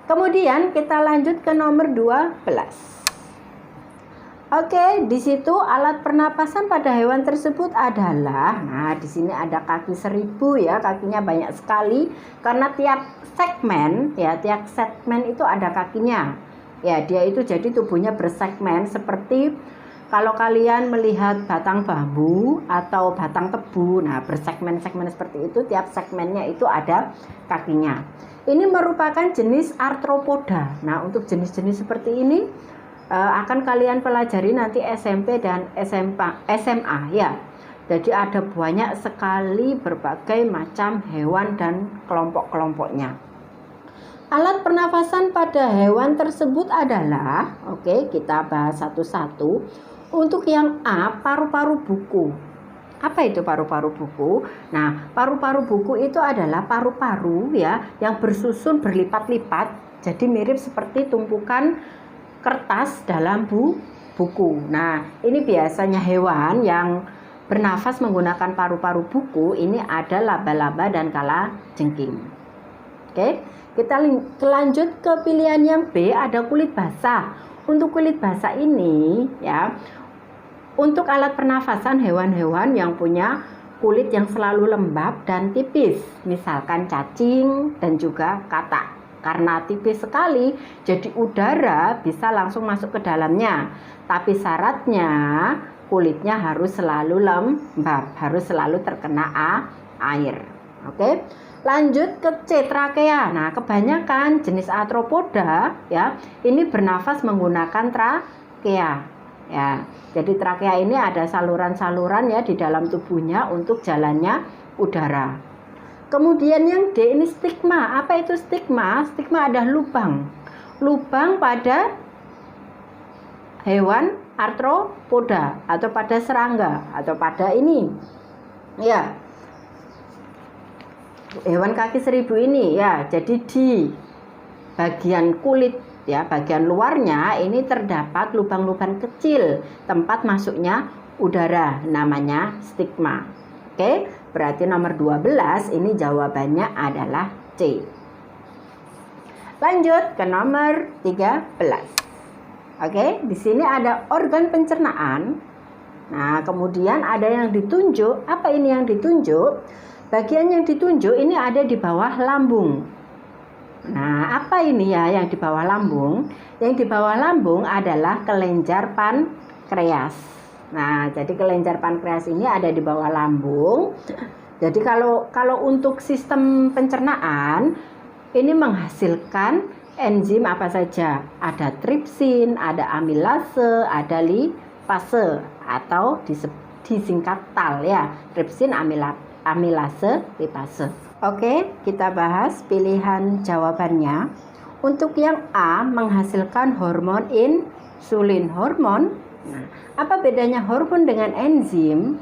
Kemudian kita lanjut ke nomor 12. Oke, di situ alat pernapasan pada hewan tersebut adalah, nah di sini ada kaki 1000 ya, kakinya banyak sekali karena tiap segmen itu ada kakinya. Ya, dia itu jadi tubuhnya bersegmen seperti kalau kalian melihat batang bambu atau batang tebu, nah bersegmen-segmen seperti itu, tiap segmennya itu ada kakinya. Ini merupakan jenis arthropoda. Nah, untuk jenis-jenis seperti ini akan kalian pelajari nanti SMP dan SMA ya. Jadi ada banyak sekali berbagai macam hewan dan kelompok-kelompoknya. Alat pernafasan pada hewan tersebut adalah, oke, kita bahas satu-satu. Untuk yang A, paru-paru buku. Apa itu paru-paru buku? Nah, paru-paru buku itu adalah paru-paru ya yang bersusun berlipat-lipat. Jadi mirip seperti tumpukan kertas dalam buku. Nah, ini biasanya hewan yang bernafas menggunakan paru-paru buku. Ini ada laba-laba dan kalajengking. Oke, kita lanjut ke pilihan yang B, ada kulit basah. Untuk kulit basah ini ya, untuk alat pernafasan hewan-hewan yang punya kulit yang selalu lembab dan tipis, misalkan cacing dan juga katak. Karena tipis sekali, jadi udara bisa langsung masuk ke dalamnya. Tapi syaratnya kulitnya harus selalu lembab, harus selalu terkena air. Oke, lanjut ke C, trakea. Nah, kebanyakan jenis arthropoda ya, ini bernafas menggunakan trakea. Ya, jadi trakea ini ada saluran-saluran ya di dalam tubuhnya untuk jalannya udara. Kemudian yang D ini stigma. Apa itu stigma? Stigma ada lubang. Lubang pada hewan arthropoda atau pada serangga atau pada ini. Ya. Hewan kaki 1000 ini ya. Jadi di bagian kulit ya, bagian luarnya ini terdapat lubang-lubang kecil tempat masuknya udara, namanya stigma. Oke, berarti nomor 12 ini jawabannya adalah C. Lanjut ke nomor 13. Oke, di sini ada organ pencernaan. Nah, kemudian ada yang ditunjuk. Apa ini yang ditunjuk? Bagian yang ditunjuk ini ada di bawah lambung. Nah, apa ini ya yang di bawah lambung? Yang di bawah lambung adalah kelenjar pankreas. Nah, jadi kelenjar pankreas ini ada di bawah lambung. Jadi kalau untuk sistem pencernaan ini menghasilkan enzim apa saja? Ada tripsin, ada amilase, ada lipase atau disingkat TAL ya. Tripsin, amilase, lipase. Oke, kita bahas pilihan jawabannya. Untuk yang A, menghasilkan hormon insulin. Nah, apa bedanya hormon dengan enzim?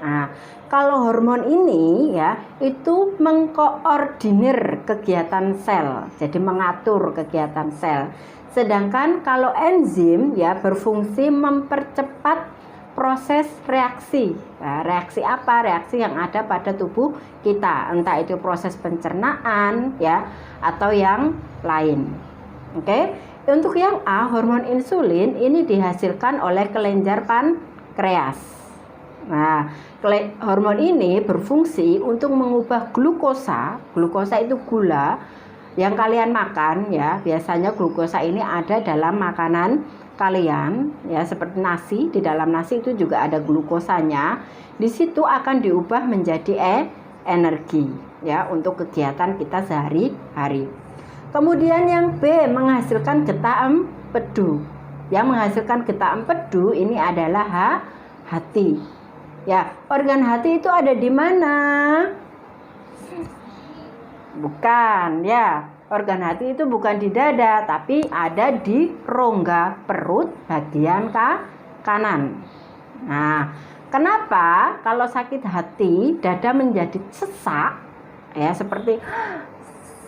Nah, kalau hormon ini ya, itu mengkoordinir kegiatan sel, jadi mengatur kegiatan sel. Sedangkan kalau enzim ya berfungsi mempercepat proses reaksi. Nah, reaksi apa? Reaksi yang ada pada tubuh kita, entah itu proses pencernaan ya atau yang lain. Oke. Untuk yang A, hormon insulin ini dihasilkan oleh kelenjar pankreas. Nah, hormon ini berfungsi untuk mengubah glukosa. Glukosa itu gula yang kalian makan ya. Biasanya glukosa ini ada dalam makanan kalian ya, seperti nasi. Di dalam nasi itu juga ada glukosanya. Di situ akan diubah menjadi energi ya untuk kegiatan kita sehari-hari. Kemudian yang B, menghasilkan getah empedu. Yang menghasilkan getah empedu ini adalah hati. Ya, organ hati itu ada di mana? Bukan, ya. Organ hati itu bukan di dada, tapi ada di rongga perut bagian kanan. Nah, kenapa kalau sakit hati dada menjadi sesak? Ya,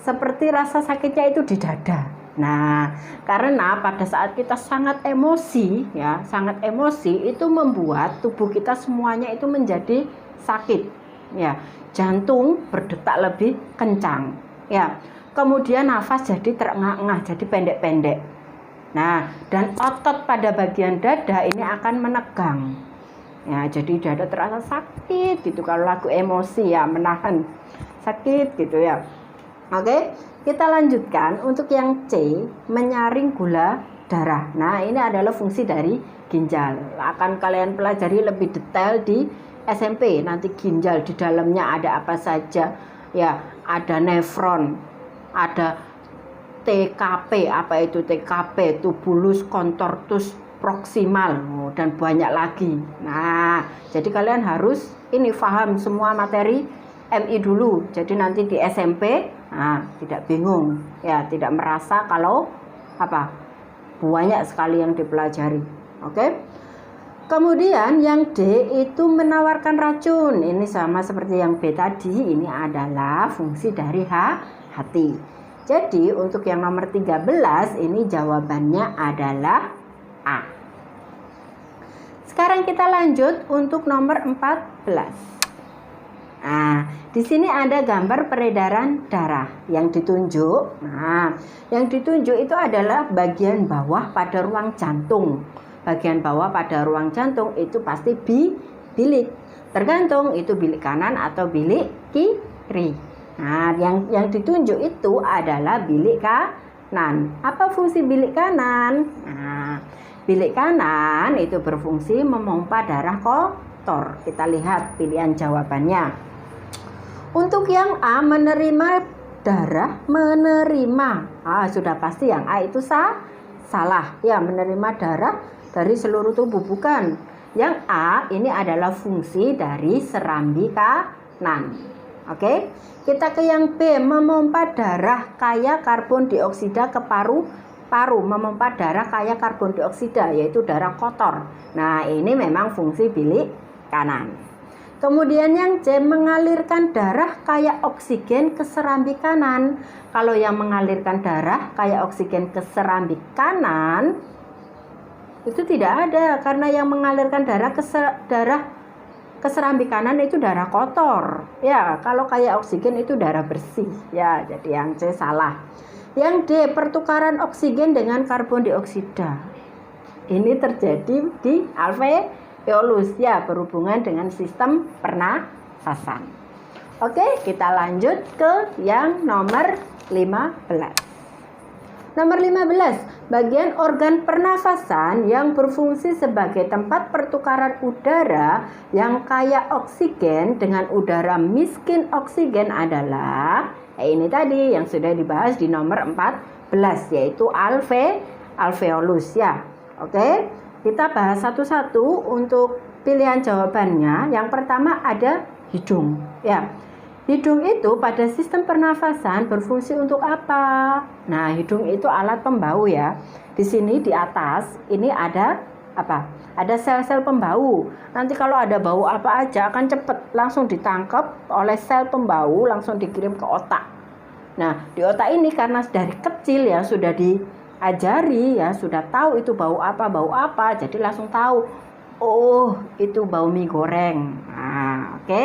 seperti rasa sakitnya itu di dada. Nah, karena pada saat kita sangat emosi ya, sangat emosi itu membuat tubuh kita semuanya itu menjadi sakit. Ya, jantung berdetak lebih kencang. Ya, kemudian nafas jadi terengah-engah, jadi pendek-pendek. Nah, dan otot pada bagian dada ini akan menegang. Ya, jadi dada terasa sakit gitu kalau lagu emosi ya, menahan sakit gitu ya. Oke, kita lanjutkan untuk yang C, menyaring gula darah. Nah, ini adalah fungsi dari ginjal. Akan kalian pelajari lebih detail di SMP. Nanti ginjal di dalamnya ada apa saja. Ya, ada nefron, ada TKP, apa itu TKP, tubulus contortus proximal, dan banyak lagi. Nah, jadi kalian harus ini paham semua materi MI dulu. Jadi nanti di SMP, tidak bingung, ya, tidak merasa kalau banyak sekali yang dipelajari. Oke. Kemudian yang D itu menawarkan racun. Ini sama seperti yang B tadi, ini adalah fungsi dari hati. Jadi untuk yang nomor 13 ini jawabannya adalah A. Sekarang kita lanjut untuk nomor 14. Nah, di sini ada gambar peredaran darah yang ditunjuk. Nah, yang ditunjuk itu adalah bagian bawah pada ruang jantung. Bagian bawah pada ruang jantung itu pasti bilik. Tergantung itu bilik kanan atau bilik kiri. Nah, yang ditunjuk itu adalah bilik kanan. Apa fungsi bilik kanan? Nah, bilik kanan itu berfungsi memompa darah kotor. Kita lihat pilihan jawabannya. Untuk yang A, menerima darah, sudah pasti yang A itu salah. Ya, menerima darah dari seluruh tubuh, bukan. Yang A ini adalah fungsi dari serambi kanan. Oke, kita ke yang B, memompa darah kaya karbon dioksida ke paru-paru, memompa darah kaya karbon dioksida, yaitu darah kotor. Nah, ini memang fungsi bilik kanan. Kemudian yang C, mengalirkan darah kaya oksigen ke serambi kanan. Kalau yang mengalirkan darah kaya oksigen ke serambi kanan itu tidak ada, karena yang mengalirkan darah ke serambi kanan itu darah kotor. Ya, kalau kayak oksigen itu darah bersih. Ya, jadi yang C salah. Yang D, pertukaran oksigen dengan karbon dioksida. Ini terjadi di alveolus, ya, berhubungan dengan sistem pernafasan. Oke, kita lanjut ke yang nomor 15. Nomor 15, bagian organ pernafasan yang berfungsi sebagai tempat pertukaran udara yang kaya oksigen dengan udara miskin oksigen adalah ini tadi yang sudah dibahas di nomor 14, yaitu alveolus, ya. Oke, kita bahas satu-satu untuk pilihan jawabannya. Yang pertama ada hidung, ya. Hidung itu pada sistem pernafasan berfungsi untuk apa? Nah, hidung itu alat pembau, ya. Di sini di atas ini ada apa? Ada sel-sel pembau. Nanti kalau ada bau apa aja akan cepat langsung ditangkap oleh sel pembau, langsung dikirim ke otak. Nah, di otak ini karena dari kecil ya sudah diajari, ya sudah tahu itu bau apa, jadi langsung tahu. Oh, itu bau mie goreng. Nah, oke.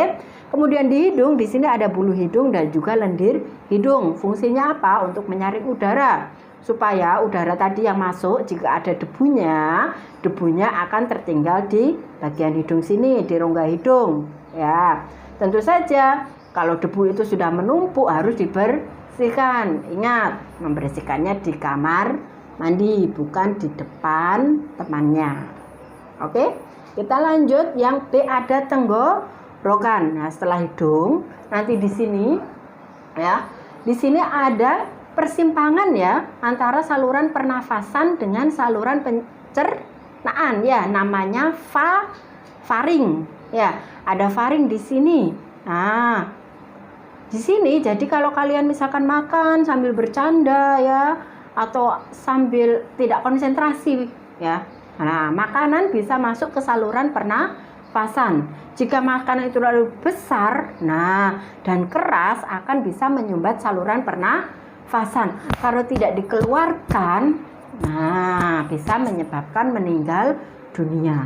Kemudian di hidung, di sini ada bulu hidung dan juga lendir hidung. Fungsinya apa? Untuk menyaring udara. Supaya udara tadi yang masuk, jika ada debunya akan tertinggal di bagian hidung sini, di rongga hidung. Ya, tentu saja kalau debu itu sudah menumpuk harus dibersihkan. Ingat, membersihkannya di kamar mandi, bukan di depan temannya. Oke, kita lanjut. Yang B ada tenggorokan. Nah, setelah hidung, nanti di sini, ya, di sini ada persimpangan, ya, antara saluran pernafasan dengan saluran pencernaan, ya, namanya faring, ya, ada faring di sini. Nah, di sini, jadi kalau kalian misalkan makan sambil bercanda, ya, atau sambil tidak konsentrasi, ya, nah, makanan bisa masuk ke saluran pernafasan. Jika makanan itu terlalu besar, nah, dan keras akan bisa menyumbat saluran pernafasan. Kalau tidak dikeluarkan, nah, bisa menyebabkan meninggal dunia.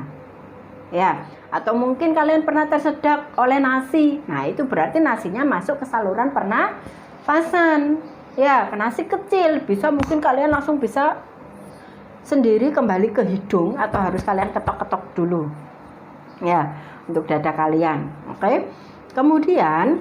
Ya, atau mungkin kalian pernah tersedak oleh nasi. Nah, itu berarti nasinya masuk ke saluran pernafasan. Ya, nasi kecil bisa mungkin kalian langsung bisa sendiri kembali ke hidung atau harus kalian ketok-ketok dulu. Ya, untuk dada kalian. Oke. Kemudian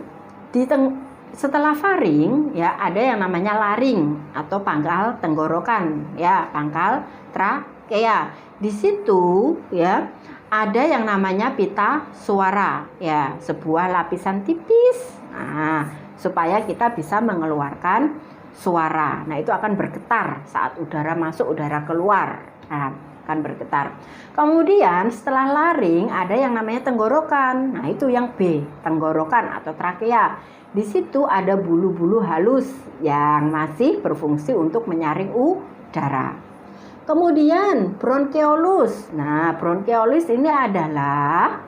setelah faring ya ada yang namanya laring atau pangkal tenggorokan ya, pangkal trakea. Di situ ya ada yang namanya pita suara ya, sebuah lapisan tipis. Nah, supaya kita bisa mengeluarkan suara. Nah, itu akan bergetar saat udara masuk, udara keluar. Nah, akan bergetar. Kemudian setelah laring ada yang namanya tenggorokan. Nah, itu yang B, tenggorokan atau trakea. Di situ ada bulu-bulu halus yang masih berfungsi untuk menyaring udara. Kemudian bronkeolus. Nah, bronkeolus ini adalah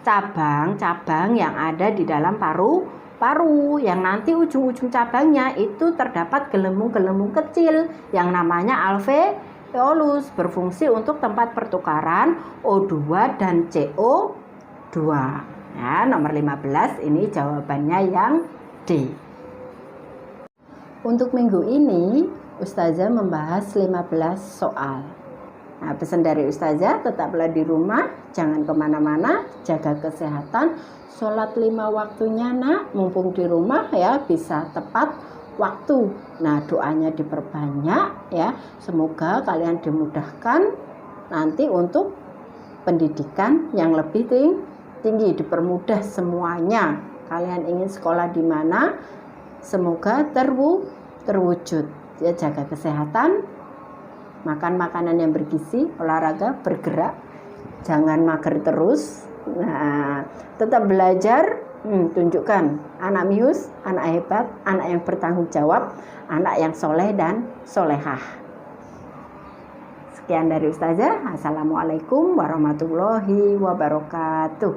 cabang-cabang yang ada di dalam paru-paru yang nanti ujung-ujung cabangnya itu terdapat gelembung-gelembung kecil yang namanya alveolus, berfungsi untuk tempat pertukaran O2 dan CO2. Nah, nomor 15 ini jawabannya yang D. Untuk minggu ini Ustazah membahas 15 soal. Nah, pesan dari Ustazah, tetaplah di rumah, jangan kemana-mana, jaga kesehatan, sholat 5 waktunya nak, mumpung di rumah ya, bisa tepat waktu. Nah, doanya diperbanyak ya, semoga kalian dimudahkan nanti untuk pendidikan yang lebih tinggi, dipermudah semuanya. Kalian ingin sekolah di mana, semoga terwujud. Ya, jaga kesehatan, makan makanan yang bergizi, olahraga, bergerak, jangan mager terus. Nah, tetap belajar, tunjukkan anak mius, anak hebat, anak yang bertanggung jawab, anak yang soleh dan solehah. Sekian dari Ustazah. Assalamualaikum warahmatullahi wabarakatuh.